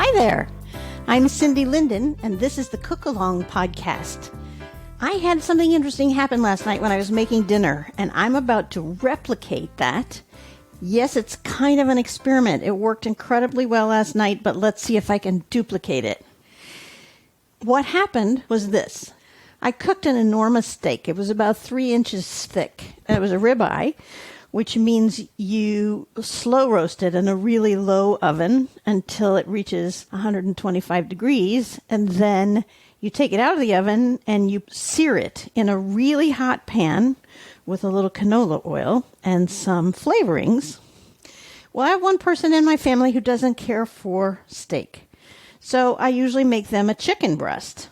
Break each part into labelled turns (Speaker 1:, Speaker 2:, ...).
Speaker 1: Hi there. I'm Cindy Linden, and this is the Cook Along podcast. I had something interesting happen last night when I was making dinner, and I'm about to replicate that. Yes, it's kind of an experiment. It worked incredibly well last night, but let's see if I can duplicate it. What happened was this. I cooked an enormous steak. It was about 3 inches thick. It was a ribeye, which means you slow roast it in a really low oven until it reaches 125 degrees, and then you take it out of the oven and you sear it in a really hot pan with a little canola oil and some flavorings. Well, I have one person in my family who doesn't care for steak, so I usually make them a chicken breast.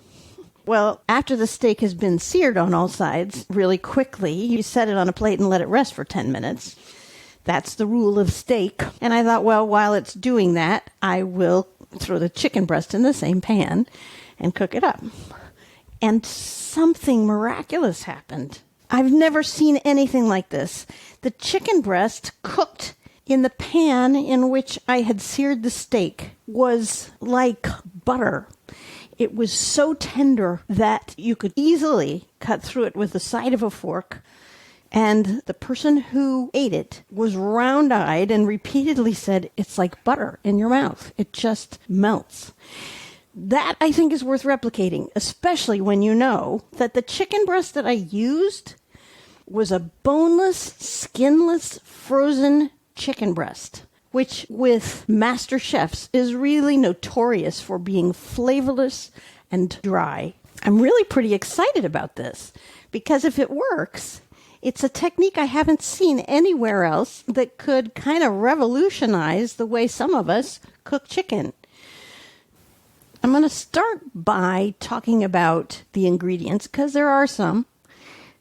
Speaker 1: Well, after the steak has been seared on all sides really quickly, you set it on a plate and let it rest for 10 minutes. That's the rule of steak. And I thought, well, while it's doing that, I will throw the chicken breast in the same pan and cook it up. And something miraculous happened. I've never seen anything like this. The chicken breast cooked in the pan in which I had seared the steak was like butter. It was so tender that you could easily cut through it with the side of a fork. And the person who ate it was round-eyed and repeatedly said, "It's like butter in your mouth. It just melts." That, I think, is worth replicating, especially when you know that the chicken breast that I used was a boneless, skinless, frozen chicken breast, which with master chefs is really notorious for being flavorless and dry. I'm really pretty excited about this because if it works, it's a technique I haven't seen anywhere else that could kind of revolutionize the way some of us cook chicken. I'm going to start by talking about the ingredients because there are some,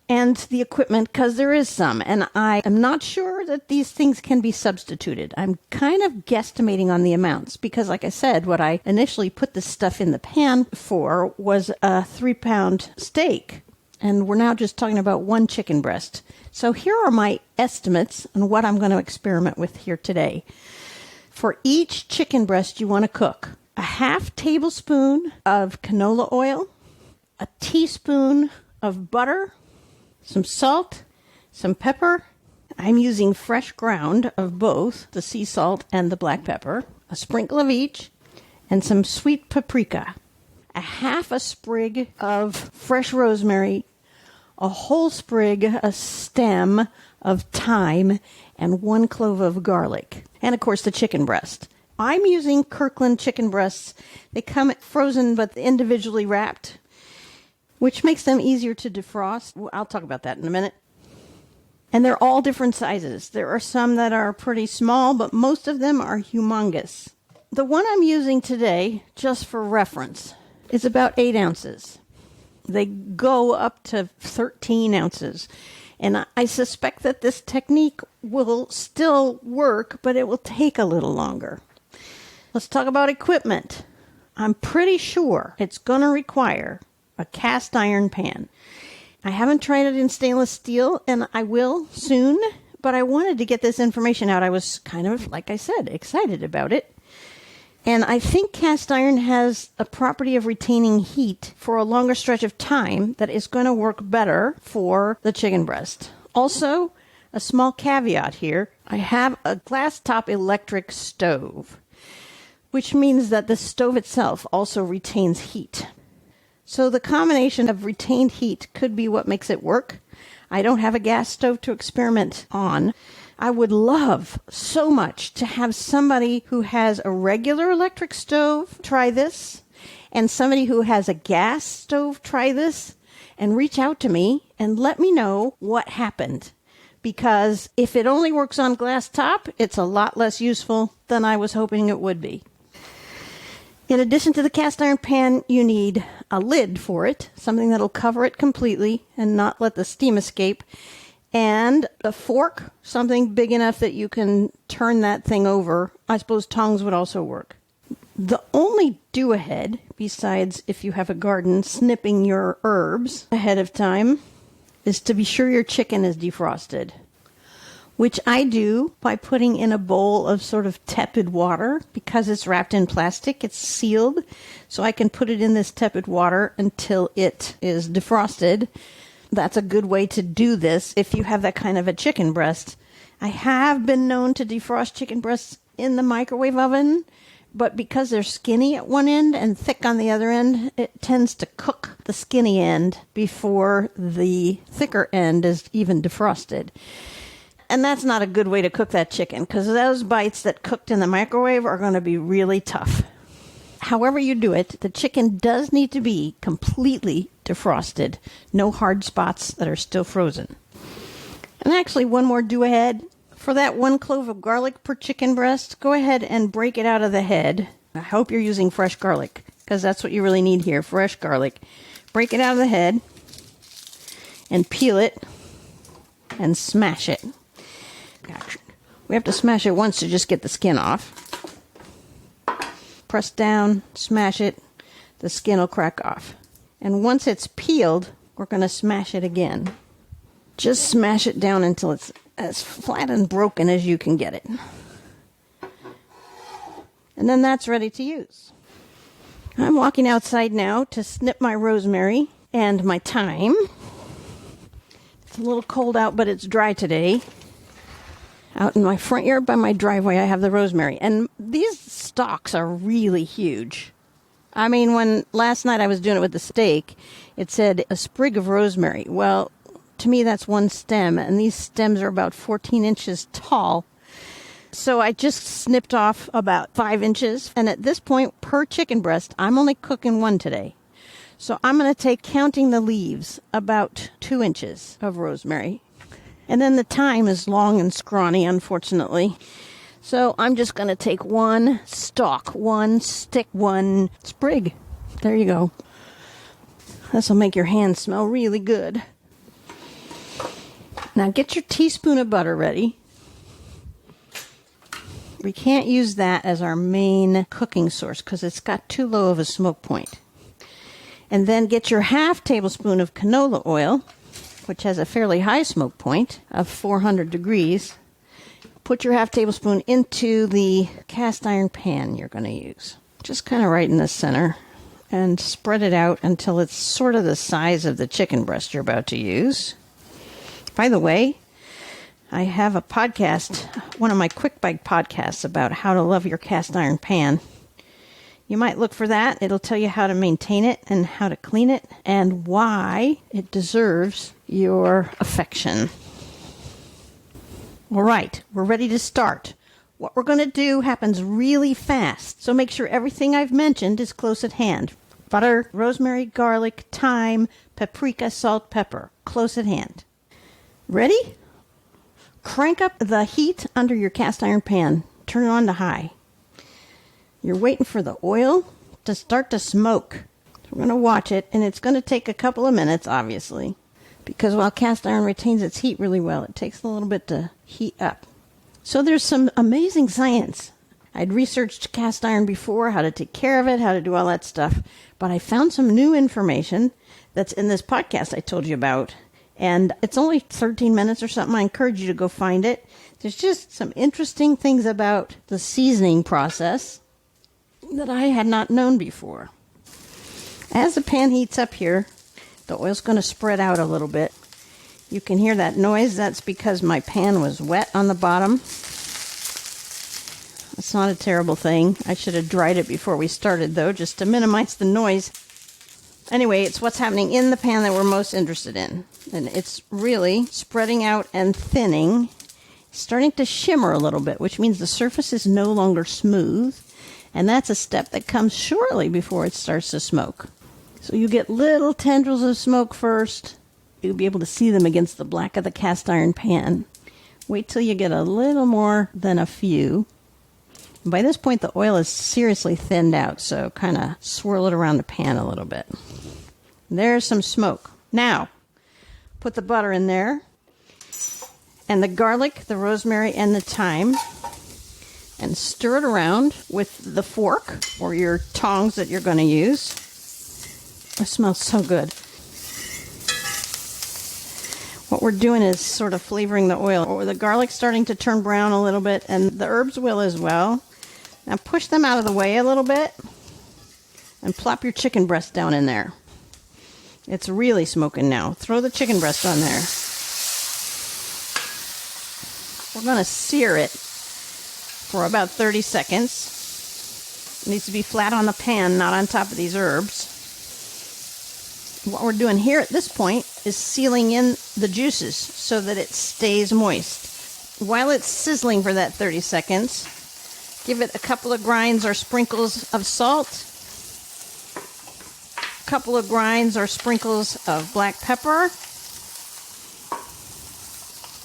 Speaker 1: and the equipment because there is some, and I am not sure that these things can be substituted. I'm kind of guesstimating on the amounts because, like I said, what I initially put this stuff in the pan for was a 3-pound steak, and we're now just talking about 1 chicken breast. So here are my estimates on what I'm going to experiment with here today. For each chicken breast you want to cook, a half tablespoon of canola oil, a teaspoon of butter, some salt, some pepper. I'm using fresh ground of both, the sea salt and the black pepper, a sprinkle of each, and some sweet paprika, a half a sprig of fresh rosemary, a whole sprig, a stem of thyme, and 1 clove of garlic, and of course the chicken breast. I'm using Kirkland chicken breasts. They come frozen but individually wrapped, which makes them easier to defrost. I'll talk about that in a minute. And they're all different sizes. There are some that are pretty small, but most of them are humongous. The one I'm using today, just for reference, is about 8 ounces. They go up to 13 ounces. And I suspect that this technique will still work, but it will take a little longer. Let's talk about equipment. I'm pretty sure it's going to require a cast iron pan. I haven't tried it in stainless steel, and I will soon, but I wanted to get this information out. I was kind of, like I said, excited about it. And I think cast iron has a property of retaining heat for a longer stretch of time that is going to work better for the chicken breast. Also, a small caveat here. I have a glass top electric stove, which means that the stove itself also retains heat. So the combination of retained heat could be what makes it work. I don't have a gas stove to experiment on. I would love so much to have somebody who has a regular electric stove try this, and somebody who has a gas stove try this, and reach out to me and let me know what happened. Because if it only works on glass top, it's a lot less useful than I was hoping it would be. In addition to the cast iron pan, you need a lid for it, something that'll cover it completely and not let the steam escape, and a fork, something big enough that you can turn that thing over. I suppose tongs would also work. The only do-ahead, besides if you have a garden, snipping your herbs ahead of time, is to be sure your chicken is defrosted. which I do by putting in a bowl of sort of tepid water. Because it's wrapped in plastic, it's sealed, so I can put it in this tepid water until it is defrosted. That's a good way to do this if you have that kind of a chicken breast. I have been known to defrost chicken breasts in the microwave oven, but because they're skinny at one end and thick on the other end, it tends to cook the skinny end before the thicker end is even defrosted. And that's not a good way to cook that chicken, because those bites that cooked in the microwave are going to be really tough. However you do it, the chicken does need to be completely defrosted. No hard spots that are still frozen. And actually, one more do-ahead. For that 1 clove of garlic per chicken breast, go ahead and break it out of the head. I hope you're using fresh garlic, because that's what you really need here, fresh garlic. Break it out of the head and peel it and smash it. We have to smash it once to just get the skin off. Press down, smash it, the skin will crack off. And once it's peeled, we're going to smash it again. Just smash it down until it's as flat and broken as you can get it. And then that's ready to use. I'm walking outside now to snip my rosemary and my thyme. It's a little cold out, but it's dry today. Out in my front yard by my driveway, I have the rosemary. And these stalks are really huge. I mean, when last night I was doing it with the steak, it said a sprig of rosemary. Well, to me, that's one stem, and these stems are about 14 inches tall. So I just snipped off about 5 inches. And at this point, per chicken breast, I'm only cooking one today. So I'm going to take, counting the leaves, about 2 inches of rosemary. And then the thyme is long and scrawny, unfortunately. So I'm just going to take one stalk, one stick, one sprig. There you go. This will make your hands smell really good. Now get your teaspoon of butter ready. We can't use that as our main cooking source because it's got too low of a smoke point. And then get your half tablespoon of canola oil, which has a fairly high smoke point of 400 degrees. Put your half tablespoon into the cast iron pan you're going to use. Just kind of right in the center. And spread it out until it's sort of the size of the chicken breast you're about to use. By the way, I have a podcast, one of my quick bite podcasts about how to love your cast iron pan. You might look for that. It'll tell you how to maintain it and how to clean it and why it deserves your affection. All right, we're ready to start. What we're going to do happens really fast, so make sure everything I've mentioned is close at hand. Butter, rosemary, garlic, thyme, paprika, salt, pepper. Close at hand. Ready? Crank up the heat under your cast iron pan. Turn it on to high. You're waiting for the oil to start to smoke. We're going to watch it, and it's going to take a couple of minutes, obviously, because while cast iron retains its heat really well, it takes a little bit to heat up. So there's some amazing science. I'd researched cast iron before, how to take care of it, how to do all that stuff, but I found some new information that's in this podcast I told you about. And it's only 13 minutes or something. I encourage you to go find it. There's just some interesting things about the seasoning process that I had not known before. As the pan heats up here, the oil's going to spread out a little bit. You can hear that noise. That's because my pan was wet on the bottom. It's not a terrible thing. I should have dried it before we started, though, just to minimize the noise. Anyway, it's what's happening in the pan that we're most interested in. And it's really spreading out and thinning, starting to shimmer a little bit, which means the surface is no longer smooth. And that's a step that comes shortly before it starts to smoke. So you get little tendrils of smoke first. You'll be able to see them against the black of the cast iron pan. Wait till you get a little more than a few. By this point, the oil is seriously thinned out, so kind of swirl it around the pan a little bit. There's some smoke. Now, put the butter in there, and the garlic, the rosemary, and the thyme, and stir it around with the fork or your tongs that you're going to use. It smells so good. What we're doing is sort of flavoring the oil. Or the garlic's starting to turn brown a little bit, and the herbs will as well. Now push them out of the way a little bit and plop your chicken breast down in there. It's really smoking now. Throw the chicken breast on there. We're going to sear it for about 30 seconds. It needs to be flat on the pan, not on top of these herbs. What we're doing here at this point is sealing in the juices so that it stays moist. While it's sizzling for that 30 seconds, give it a couple of grinds or sprinkles of salt, a couple of grinds or sprinkles of black pepper,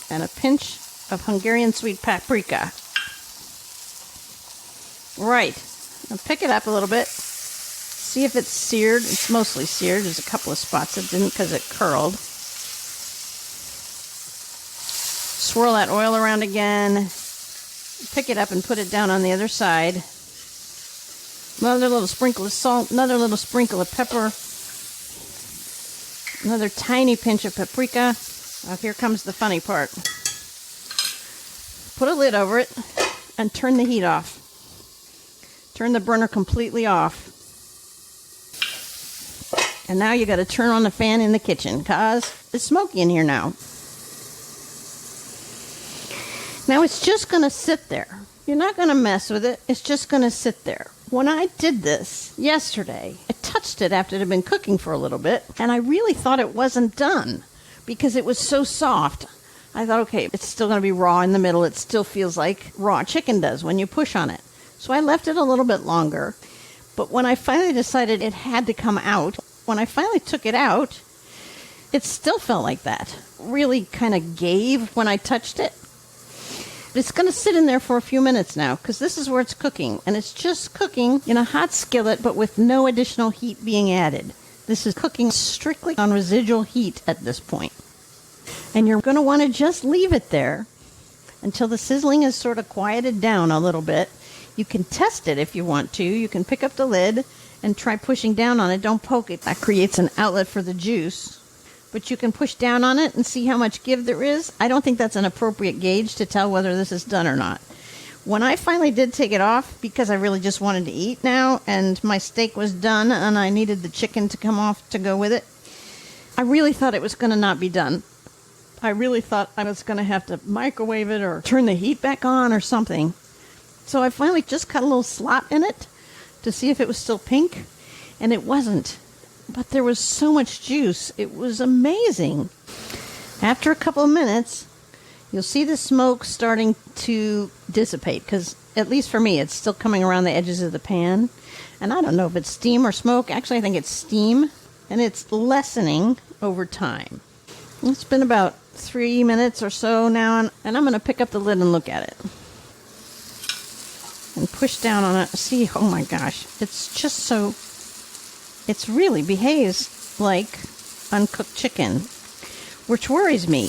Speaker 1: and a pinch of Hungarian sweet paprika. Right. Now pick it up a little bit. See if it's seared. It's mostly seared. There's a couple of spots that didn't because it curled. Swirl that oil around again. Pick it up and put it down on the other side. Another little sprinkle of salt. Another little sprinkle of pepper. Another tiny pinch of paprika. Now here comes the funny part. Put a lid over it and turn the heat off. Turn the burner completely off. And now you got to turn on the fan in the kitchen because it's smoky in here now. Now it's just going to sit there. You're not going to mess with it. It's just going to sit there. When I did this yesterday, I touched it after it had been cooking for a little bit, and I really thought it wasn't done because it was so soft. I thought, okay, it's still going to be raw in the middle. It still feels like raw chicken does when you push on it. So I left it a little bit longer. But when I finally decided it had to come out, when I finally took it out, it still felt like that. Really kind of gave when I touched it. It's going to sit in there for a few minutes now because this is where it's cooking. And it's just cooking in a hot skillet but with no additional heat being added. This is cooking strictly on residual heat at this point. And you're going to want to just leave it there until the sizzling is sort of quieted down a little bit. You can test it if you want to. You can pick up the lid and try pushing down on it. Don't poke it. That creates an outlet for the juice. But you can push down on it and see how much give there is. I don't think that's an appropriate gauge to tell whether this is done or not. When I finally did take it off, because I really just wanted to eat now, and my steak was done, and I needed the chicken to come off to go with it, I really thought it was going to not be done. I really thought I was going to have to microwave it or turn the heat back on or something. So I finally just cut a little slot in it to see if it was still pink, and it wasn't. But there was so much juice. It was amazing. After a couple of minutes, you'll see the smoke starting to dissipate, because at least for me, it's still coming around the edges of the pan. And I don't know if it's steam or smoke. Actually, I think it's steam, and it's lessening over time. It's been about 3 minutes or so now, and I'm going to pick up the lid and look at it. And push down on it. See, oh my gosh, it's just so, it's really behaves like uncooked chicken, which worries me.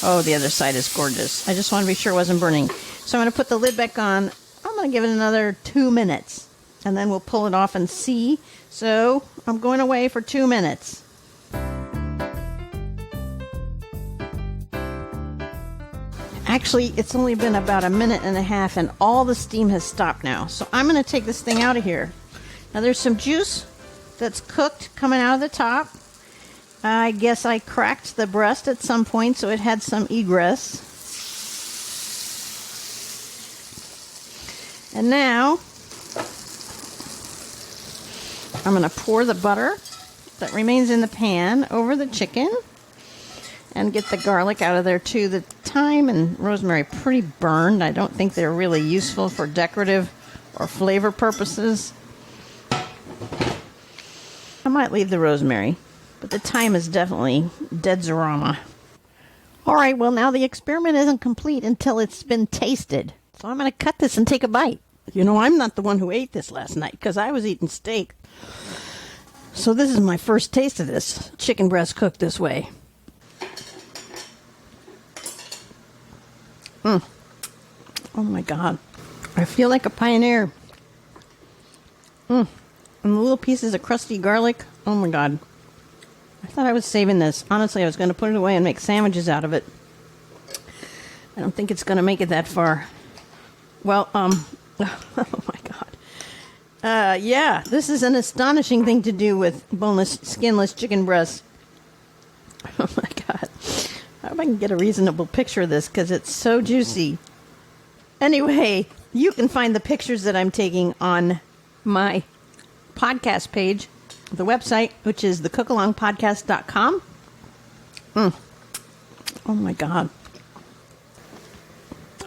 Speaker 1: Oh, the other side is gorgeous. I just want to be sure it wasn't burning. So I'm going to put the lid back on. I'm going to give it another 2 minutes, and then we'll pull it off and see. So I'm going away for 2 minutes. Actually, it's only been about a minute and a half, and all the steam has stopped now. So I'm going to take this thing out of here. Now, there's some juice that's cooked coming out of the top. I guess I cracked the breast at some point, so it had some egress. And now, I'm going to pour the butter that remains in the pan over the chicken. And get the garlic out of there too. The thyme and rosemary pretty burned. I don't think they're really useful for decorative or flavor purposes. I might leave the rosemary, but the thyme is definitely dead zarama. All right, well, now the experiment isn't complete until it's been tasted. So I'm going to cut this and take a bite. You know, I'm not the one who ate this last night because I was eating steak. So this is my first taste of this chicken breast cooked this way. Oh my God. I feel like a pioneer. And the little pieces of crusty garlic. Oh my God. I thought I was saving this. Honestly, I was going to put it away and make sandwiches out of it. I don't think it's going to make it that far. Well, oh my God. Yeah, this is an astonishing thing to do with boneless, skinless chicken breasts. Oh my God. I hope I can get a reasonable picture of this because it's so juicy. Anyway, you can find the pictures that I'm taking on my podcast page, the website, which is thecookalongpodcast.com. Oh my God.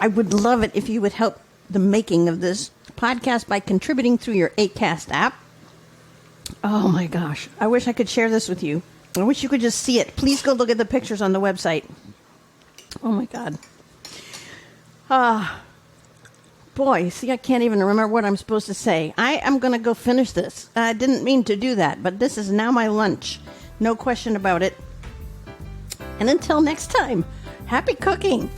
Speaker 1: I would love it if you would help the making of this podcast by contributing through your Acast app. Oh my gosh. I wish I could share this with you. I wish you could just see it. Please go look at the pictures on the website. Oh my God. Boy, see, I can't even remember what I'm supposed to say. I am going to go finish this. I didn't mean to do that, but this is now my lunch. No question about it. And until next time, happy cooking.